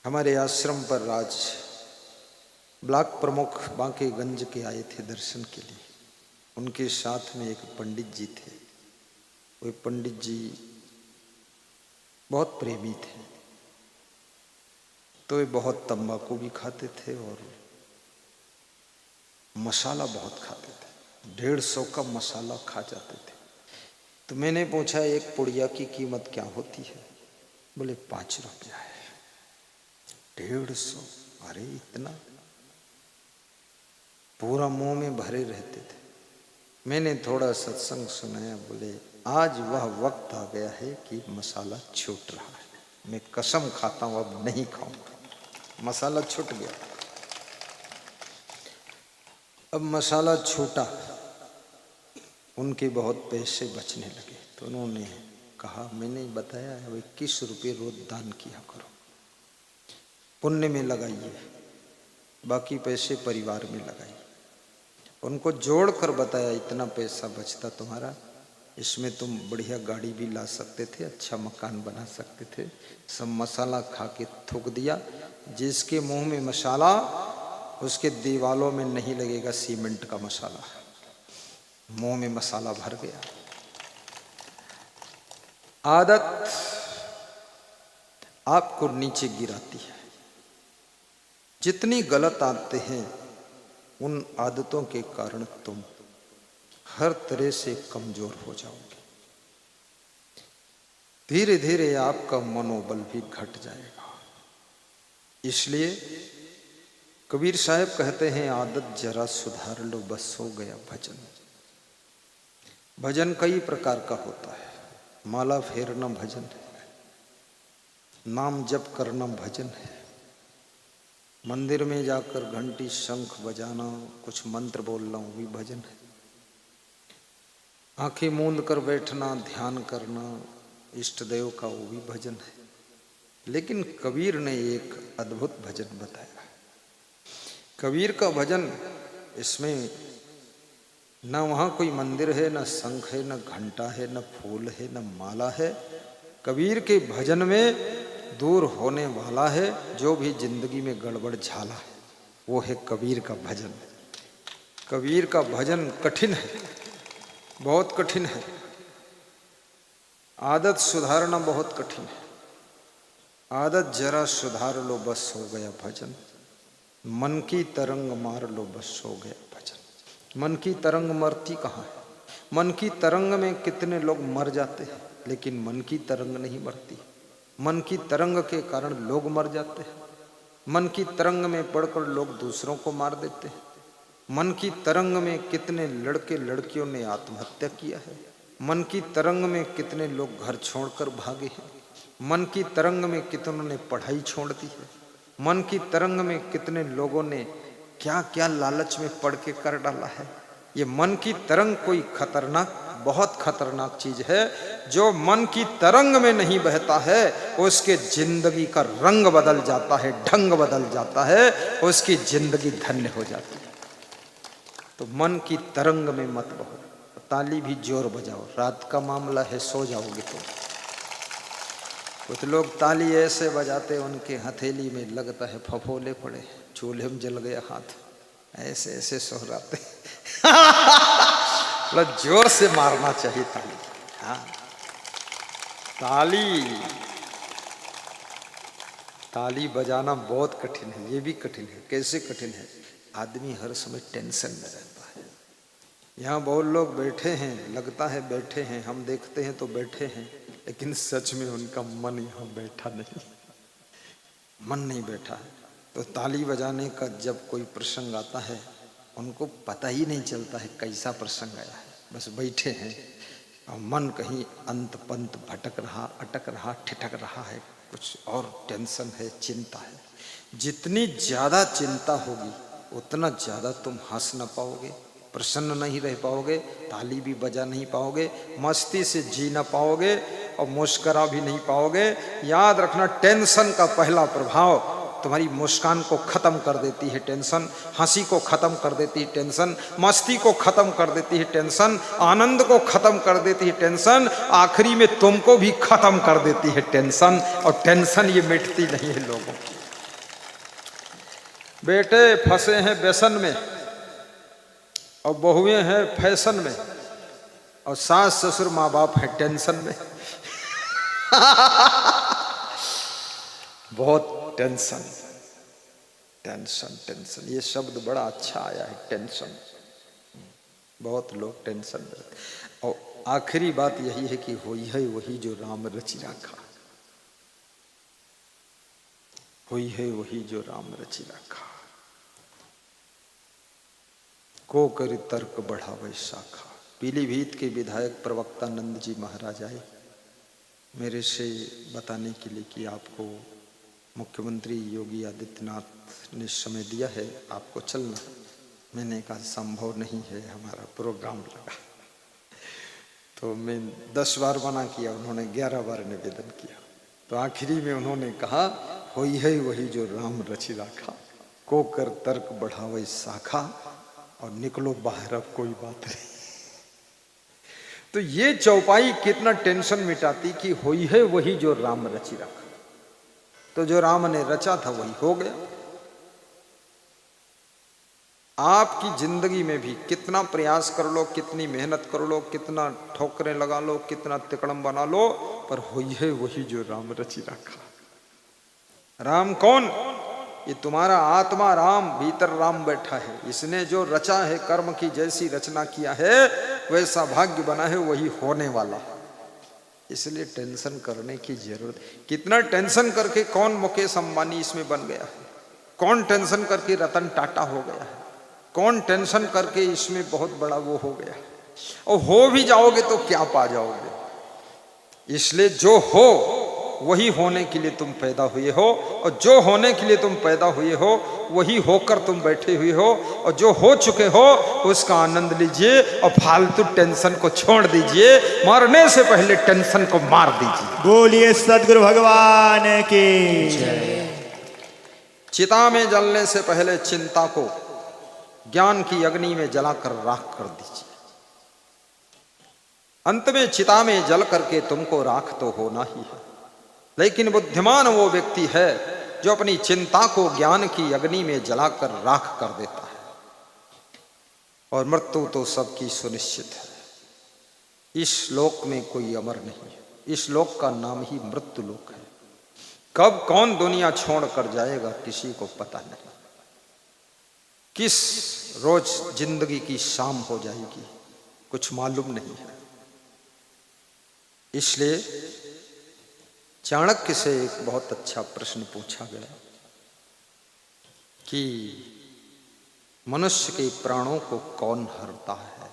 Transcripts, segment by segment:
हमारे आश्रम पर राज ब्लॉक प्रमुख बांकेगंज के आए थे दर्शन के लिए। उनके साथ में एक पंडित जी थे। वो पंडित जी बहुत प्रेमी थे, तो वे बहुत तंबाकू भी खाते थे और मसाला बहुत खाते थे। 150 का मसाला खा जाते थे। तो मैंने पूछा एक पुड़िया की कीमत क्या होती है? बोले 5 रुपया है। 150? अरे इतना! पूरा मुंह में भरे रहते थे। मैंने थोड़ा सत्संग सुनाया। बोले आज वह वक्त आ गया है कि मसाला छूट रहा है। मैं कसम खाता हूं अब नहीं खाऊंगा। मसाला छूट गया। अब मसाला छूटा, उनके बहुत पैसे बचने लगे। तो उन्होंने कहा, मैंने बताया है 21 रुपये रोज दान किया करो, पुण्य में लगाइए, बाकी पैसे परिवार में लगाइए। उनको जोड़कर बताया इतना पैसा बचता तुम्हारा, इसमें तुम बढ़िया गाड़ी भी ला सकते थे, अच्छा मकान बना सकते थे। सब मसाला खा के थूक दिया। जिसके मुंह में मसाला उसके दीवालों में नहीं लगेगा सीमेंट का मसाला। मुंह में मसाला भर गया। आदत आपको नीचे गिराती है। जितनी गलत आदतें हैं उन आदतों के कारण तुम हर तरह से कमजोर हो जाओगे। धीरे धीरे आपका मनोबल भी घट जाएगा। इसलिए कबीर साहब कहते हैं, आदत जरा सुधार लो बस हो गया भजन। भजन कई प्रकार का होता है। माला फेरना भजन है, नाम जप करना भजन है, मंदिर में जाकर घंटी शंख बजाना, कुछ मंत्र बोलना वो भी भजन है, आंखें मूंद कर बैठना, ध्यान करना इष्ट देव का वो भी भजन है। लेकिन कबीर ने एक अद्भुत भजन बताया। कबीर का भजन, इसमें न वहाँ कोई मंदिर है, न शंख है, न घंटा है, न फूल है, न माला है। कबीर के भजन में दूर होने वाला है जो भी जिंदगी में गड़बड़ झाला है, वो है कबीर का भजन। कबीर का भजन कठिन है, बहुत कठिन है। आदत सुधारना बहुत कठिन है। आदत जरा सुधार लो बस हो गया भजन। मन की तरंग मार लो बस हो गया भजन। मन की तरंग मरती कहाँ है? मन की तरंग में कितने लोग मर जाते हैं, लेकिन मन की तरंग नहीं मरती। मन की तरंग के कारण लोग मर जाते हैं। मन की तरंग में पड़कर लोग दूसरों को मार देते हैं। मन की तरंग में कितने लड़के लड़कियों ने आत्महत्या किया है। मन की तरंग में कितने लोग घर छोड़कर भागे हैं। मन की तरंग में कितनों ने पढ़ाई छोड़ दी है। मन की तरंग में कितने लोगों ने क्या क्या लालच में पड़ के कर डाला है। ये मन की तरंग कोई खतरनाक, बहुत खतरनाक चीज है। जो मन की तरंग में नहीं बहता है उसके जिंदगी का रंग बदल जाता है, ढंग बदल जाता है, उसकी जिंदगी धन्य हो जाती है। तो मन की तरंग में मत बहो। ताली भी जोर बजाओ। रात का मामला है, सो जाओगे तो। कुछ लोग ताली ऐसे बजाते उनके हथेली में लगता है फफोले पड़े, चूल्हे में जल गया हाथ, ऐसे ऐसे सोहराते। मतलब जोर से मारना चाहिए ताली। हाँ, ताली बजाना बहुत कठिन है। ये भी कठिन है। कैसे कठिन है? आदमी हर समय टेंशन में रहता है। यहाँ बहुत लोग बैठे हैं, लगता है बैठे हैं, हम देखते हैं तो बैठे हैं, लेकिन सच में उनका मन यहाँ बैठा नहीं, मन नहीं बैठा है। तो ताली बजाने का जब कोई प्रसंग आता है उनको पता ही नहीं चलता है कैसा प्रसंग आया है, बस बैठे हैं और मन कहीं अंत पंत भटक रहा, अटक रहा, ठिठक रहा है, कुछ और टेंशन है, चिंता है। जितनी ज़्यादा चिंता होगी उतना ज़्यादा तुम हंस न पाओगे, प्रसन्न नहीं रह पाओगे, ताली भी बजा नहीं पाओगे, मस्ती से जी ना पाओगे और मुस्करा भी नहीं पाओगे। याद रखना, टेंशन का पहला प्रभाव तुम्हारी मुस्कान को खत्म कर देती है टेंशन, हंसी को खत्म कर देती है टेंशन, मस्ती को खत्म कर देती है टेंशन, आनंद को खत्म कर देती है टेंशन, आखिरी में तुमको भी खत्म कर देती है टेंशन। और टेंशन ये मिटती नहीं है लोगों की। बेटे फंसे हैं व्यसन में और बहुएं हैं फैशन में और सास ससुर माँ बाप है टेंशन में। बहुत टेंशन टेंशन टेंशन, ये शब्द बड़ा अच्छा आया है, टेंशन। बहुत लोग टेंशन में रहते। और आखिरी बात यही है कि होई है वही जो राम रचि राखा, हुई है वही जो राम रचि राखा। को कर तर्क बढ़ावे शाखा। पीलीभीत के विधायक प्रवक्ता नंद जी महाराज आए मेरे से बताने के लिए कि आपको मुख्यमंत्री योगी आदित्यनाथ ने समय दिया है, आपको चलना। मैंने कहा संभव नहीं है, हमारा प्रोग्राम लगा। तो मैं 10 बार मना किया, उन्होंने 11 बार निवेदन किया। तो आखिरी में उन्होंने कहा होई है वही जो राम रचि राखा, को कर तर्क बढ़ावे शाखा और निकलो बाहर, अब कोई बात नहीं। तो ये चौपाई कितना टेंशन मिटाती कि होई है वही जो राम रचि राखा। तो जो राम ने रचा था वही हो गया। आपकी जिंदगी में भी कितना प्रयास कर लो, कितनी मेहनत कर लो, कितना ठोकरें लगा लो, कितना तिकड़म बना लो, पर होई है वही जो राम रचि राखा। राम कौन? ये तुम्हारा आत्मा राम, भीतर राम बैठा है। इसने जो रचा है, कर्म की जैसी रचना किया है वैसा भाग्य बना है, वही होने वाला। इसलिए टेंशन करने की जरूरत। कितना टेंशन करके कौन मुकेश अंबानी इसमें बन गया है, कौन टेंशन करके रतन टाटा हो गया है, कौन टेंशन करके इसमें बहुत बड़ा वो हो गया है। और हो भी जाओगे तो क्या पा जाओगे। इसलिए जो हो वही होने के लिए तुम पैदा हुए हो, और जो होने के लिए तुम पैदा हुए हो वही होकर तुम बैठे हुए हो, और जो हो चुके हो उसका आनंद लीजिए और फालतू टेंशन को छोड़ दीजिए। मरने से पहले टेंशन को मार दीजिए। बोलिए सद्गुरु भगवान की जय। चिता में जलने से पहले चिंता को ज्ञान की अग्नि में जलाकर राख कर दीजिए। अंत में चिता में जल करके तुमको राख तो होना ही है, लेकिन बुद्धिमान वो व्यक्ति है जो अपनी चिंता को ज्ञान की अग्नि में जलाकर राख कर देता है। और मृत्यु तो सबकी सुनिश्चित है। इस लोक में कोई अमर नहीं है, इस लोक का नाम ही मृत्यु लोक है। कब कौन दुनिया छोड़ कर जाएगा किसी को पता नहीं। किस रोज जिंदगी की शाम हो जाएगी कुछ मालूम नहीं है। इसलिए चाणक्य से एक बहुत अच्छा प्रश्न पूछा गया कि मनुष्य के प्राणों को कौन हरता है।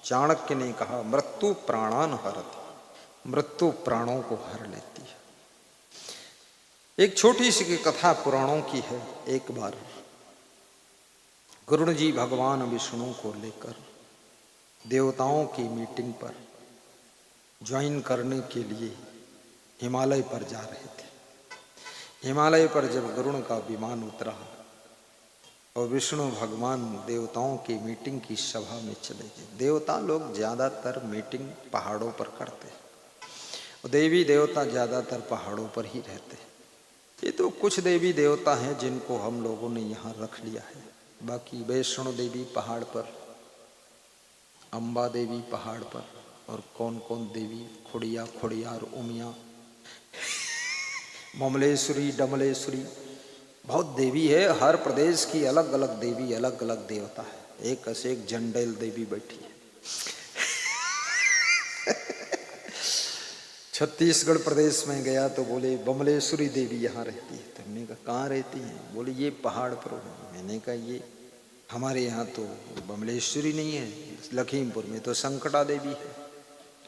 चाणक्य ने कहा मृत्यु प्राणान हरति, मृत्यु प्राणों को हर लेती है। एक छोटी सी कथा पुराणों की है। एक बार गुरु जी भगवान विष्णु को लेकर देवताओं की मीटिंग पर ज्वाइन करने के लिए हिमालय पर जा रहे थे। हिमालय पर जब गरुड़ का विमान उतरा और विष्णु भगवान देवताओं की मीटिंग की सभा में चले गए। देवता लोग ज्यादातर मीटिंग पहाड़ों पर करते हैं और देवी देवता ज्यादातर पहाड़ों पर ही रहते हैं। ये तो कुछ देवी देवता हैं जिनको हम लोगों ने यहाँ रख लिया है। बाकी वैष्णो देवी पहाड़ पर, अम्बा देवी पहाड़ पर, और कौन कौन देवी, खुड़िया, खुड़ियार, उमिया, ममलेश्वरी, डमलेश्वरी, बहुत देवी है। हर प्रदेश की अलग अलग देवी, अलग अलग देवता है। एक से एक जंडेल देवी बैठी है। छत्तीसगढ़ प्रदेश में गया तो बोले बमलेश्वरी देवी यहाँ रहती है। तो हमने कहा कहाँ रहती है? बोले ये पहाड़ पर। मैंने कहा ये हमारे यहाँ तो बमलेश्वरी नहीं है, लखीमपुर में तो संकटा देवी है,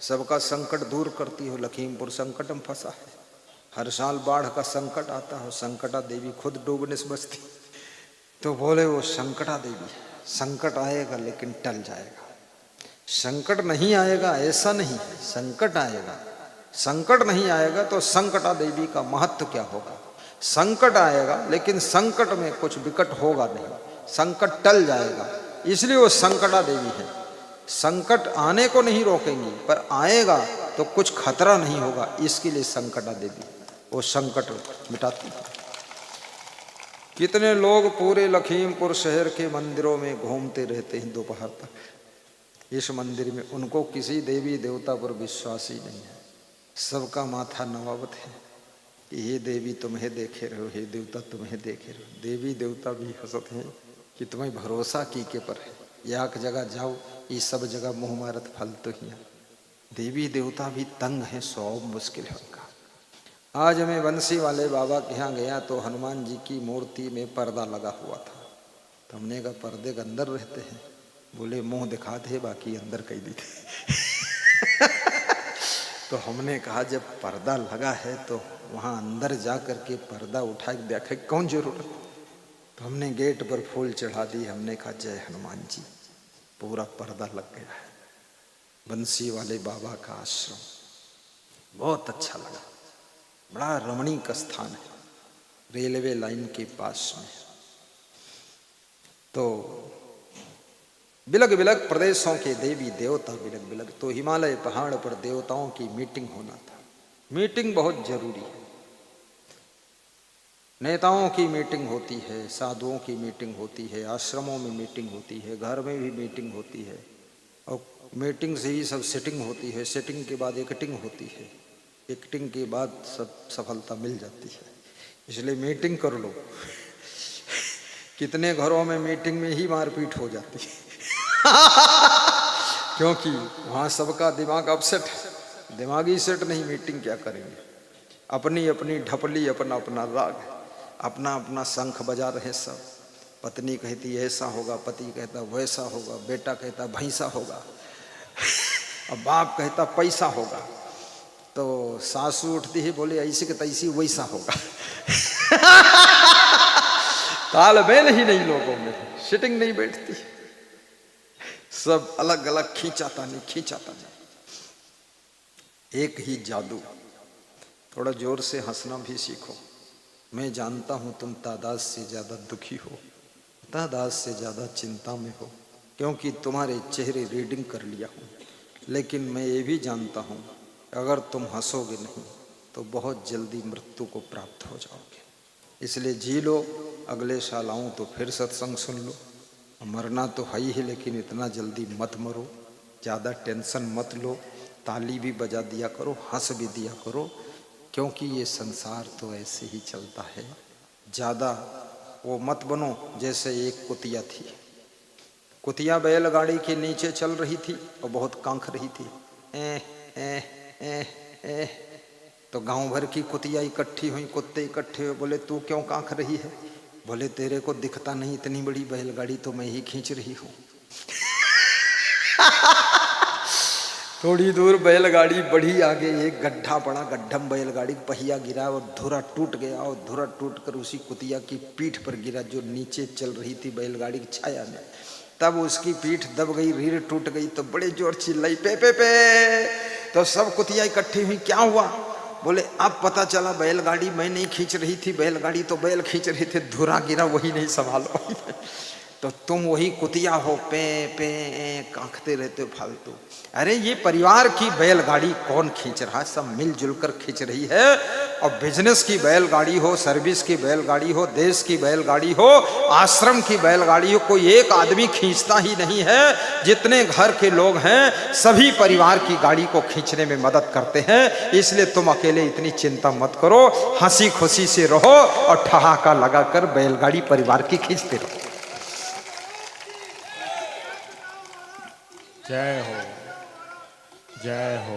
सबका संकट दूर करती हो। लखीमपुर संकट में फंसा है, हर साल बाढ़ का संकट आता है, संकटा देवी खुद डूबने से बचती। तो बोले वो संकटा देवी, संकट आएगा लेकिन टल जाएगा। संकट नहीं आएगा ऐसा नहीं, संकट आएगा। संकट नहीं आएगा तो संकटा देवी का महत्व क्या होगा। संकट आएगा लेकिन संकट में कुछ विकट होगा नहीं, संकट टल जाएगा। इसलिए वो संकटा देवी है। संकट आने को नहीं रोकेंगी, पर आएगा तो कुछ खतरा नहीं होगा, इसके लिए संकटा देवी वो संकट मिटाती है। कितने लोग पूरे लखीमपुर शहर के मंदिरों में घूमते रहते हैं दोपहर तक इस मंदिर में, उनको किसी देवी देवता पर विश्वास ही नहीं है। सबका माथा नवाबत है कि ये देवी तुम्हें देखे रहो, हे देवता तुम्हें देखे रहो। देवी देवता भी हंसते हैं कि तुम्हें भरोसा की के पर है, एक जगह जाओ ये सब जगह मुँह मारत फालतू ही। देवी देवता भी तंग है, सौ मुश्किल है उनका। आज मैं बंसी वाले बाबा के यहाँ गया तो हनुमान जी की मूर्ति में पर्दा लगा हुआ था। तो हमने कहा पर्दे के अंदर रहते हैं, बोले मुंह दिखाते हैं बाकी अंदर कही दी थे। तो हमने कहा जब पर्दा लगा है तो वहाँ अंदर जा कर के पर्दा उठा के देखे कौन जरूरत। तो हमने गेट पर फूल चढ़ा दी, हमने कहा जय हनुमान जी, पूरा पर्दा लग गया है। बंसी वाले बाबा का आश्रम बहुत अच्छा लगा, बड़ा रमणीक स्थान है, रेलवे लाइन के पास में। तो बिलग बिलग प्रदेशों के देवी देवता बिलग बिलग, तो हिमालय पहाड़ पर देवताओं की मीटिंग होना था। मीटिंग बहुत जरूरी है, नेताओं की मीटिंग होती है, साधुओं की मीटिंग होती है, आश्रमों में मीटिंग होती है, घर में भी मीटिंग होती है, और मीटिंग से ही सब सेटिंग होती है, सेटिंग के बाद एक्टिंग होती है, एक्टिंग के बाद सब सफलता मिल जाती है। इसलिए मीटिंग कर लो। कितने घरों में मीटिंग में ही मारपीट हो जाती है। क्योंकि वहाँ सबका दिमाग अपसेट है, दिमागी सेट नहीं, मीटिंग क्या करेंगे। अपनी अपनी ढपली, अपना अपना राग, अपना अपना शंख बजा रहे सब। पत्नी कहती ऐसा होगा, पति कहता वैसा होगा, बेटा कहता भैंसा होगा, अब बाप कहता पैसा होगा। तो सासू उठती है, बोले ऐसी के तैसी वैसा होगा। तालमेल ही नहीं लोगों में, सिटिंग नहीं बैठती, सब अलग अलग खींचाता नहीं। एक ही जादू। थोड़ा जोर से हंसना भी सीखो। मैं जानता हूं तुम तादाद से ज्यादा दुखी हो, तादाद से ज्यादा चिंता में हो, क्योंकि तुम्हारे चेहरे रीडिंग कर लिया हूं। लेकिन मैं ये भी जानता हूं अगर तुम हंसोगे नहीं तो बहुत जल्दी मृत्यु को प्राप्त हो जाओगे। इसलिए जी लो, अगले साल आऊँ तो फिर सत्संग सुन लो। मरना तो है ही, लेकिन इतना जल्दी मत मरो, ज़्यादा टेंशन मत लो, ताली भी बजा दिया करो, हंस भी दिया करो, क्योंकि ये संसार तो ऐसे ही चलता है। ज़्यादा वो मत बनो जैसे एक कुतिया थी। कुतिया बैलगाड़ी के नीचे चल रही थी और बहुत कांख रही थी। तो गांव भर की कुतिया इकट्ठी हुई, कुत्ते इकट्ठे हुए, बोले तू क्यों कांख रही है? बोले तेरे को दिखता नहीं, इतनी बड़ी बैलगाड़ी तो मैं ही खींच रही हूँ। थोड़ी दूर बैलगाड़ी बढ़ी, आगे एक गड्ढा पड़ा, गड्ढा में बैलगाड़ी पहिया गिरा और धुरा टूट गया, और धुरा टूट कर उसी कुतिया की पीठ पर गिरा जो नीचे चल रही थी बैलगाड़ी की छाया में। तब उसकी पीठ दब गई, रीढ़ टूट गई, तो बड़े जोर चिल्लाई पे पे पे। तो सब कुतिया इकट्ठी हुई, क्या हुआ? बोले अब पता चला बैलगाड़ी मैं नहीं खींच रही थी, बैलगाड़ी तो बैल खींच रही थे, धुरा गिरा वही नहीं संभालो। तो तुम वही कुतिया हो, पे पे कांखते रहते हो फालतू। अरे ये परिवार की बैलगाड़ी कौन खींच रहा है? सब मिलजुल कर खींच रही है। और बिजनेस की बैलगाड़ी हो, सर्विस की बैलगाड़ी हो, देश की बैलगाड़ी हो, आश्रम की बैलगाड़ी हो, कोई एक आदमी खींचता ही नहीं है। जितने घर के लोग हैं सभी परिवार की गाड़ी को खींचने में मदद करते हैं। इसलिए तुम अकेले इतनी चिंता मत करो, हंसी खुशी से रहो और ठहाका लगाकर बैलगाड़ी परिवार की खींचते रहो। जय हो, जय हो।